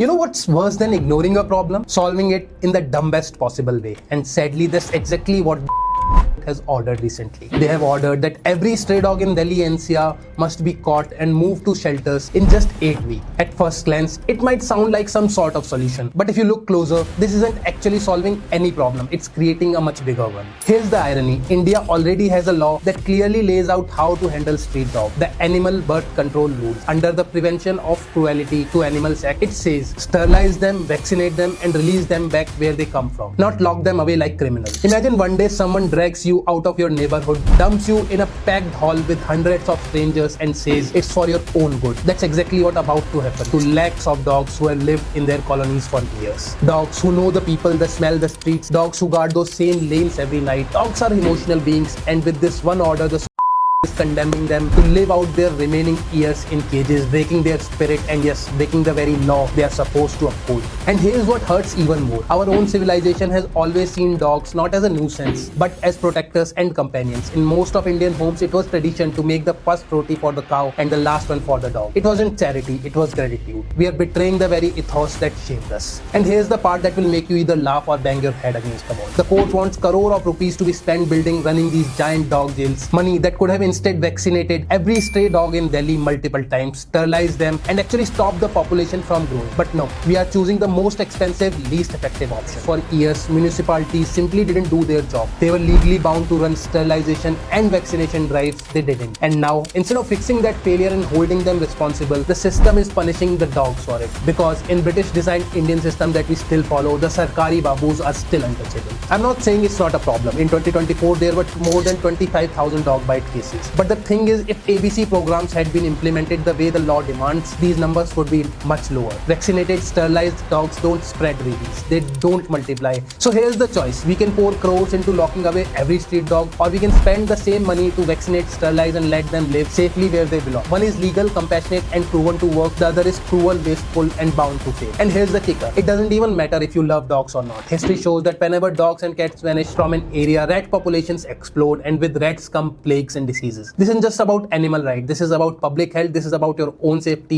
You know what's worse than ignoring a problem? Solving it in the dumbest possible way. And sadly, that's exactly what has ordered recently. They have ordered that every stray dog in Delhi NCR must be caught and moved to shelters in just 8 weeks. At first glance, it might sound like some sort of solution, but if you look closer, this isn't actually solving any problem. It's creating a much bigger one. Here's the irony. India already has a law that clearly lays out how to handle street dogs. The Animal Birth Control Rules. Under the Prevention of Cruelty to Animals Act, it says sterilize them, vaccinate them, and release them back where they come from, not lock them away like criminals. Imagine one day someone drags you out of your neighborhood, dumps you in a packed hall with hundreds of strangers and says it's for your own good. That's exactly what about to happen to lakhs of dogs who have lived in their colonies for years. Dogs who know the people, the smell, the streets, dogs who guard those same lanes every night. Dogs are emotional beings, and with this one order, the is condemning them to live out their remaining years in cages, breaking their spirit and yes, breaking the very law they are supposed to uphold. And here's what hurts even more. Our own civilization has always seen dogs not as a nuisance, but as protectors and companions. In most of Indian homes, it was tradition to make the first roti for the cow and the last one for the dog. It wasn't charity, it was gratitude. We are betraying the very ethos that shaped us. And here's the part that will make you either laugh or bang your head against the wall. The court wants crore of rupees to be spent running these giant dog jails. Money that could have instead vaccinated every stray dog in Delhi multiple times, sterilise them, and actually stop the population from growing. But no, we are choosing the most expensive, least effective option. For years, municipalities simply didn't do their job. They were legally bound to run sterilisation and vaccination drives. They didn't. And now, instead of fixing that failure and holding them responsible, the system is punishing the dogs for it. Because in British-designed Indian system that we still follow, the Sarkari Babus are still untouchable. I'm not saying it's not a problem. In 2024, there were more than 25,000 dog bite cases. But the thing is, if ABC programs had been implemented the way the law demands, these numbers would be much lower. Vaccinated, sterilized dogs don't spread rabies. They don't multiply. So here's the choice. We can pour crores into locking away every street dog, or we can spend the same money to vaccinate, sterilize, and let them live safely where they belong. One is legal, compassionate, and proven to work. The other is cruel, wasteful, and bound to fail. And here's the kicker. It doesn't even matter if you love dogs or not. History shows that whenever dogs and cats vanish from an area, rat populations explode, and with rats come plagues and diseases. This isn't just about animal rights. This is about public health. This is about your own safety.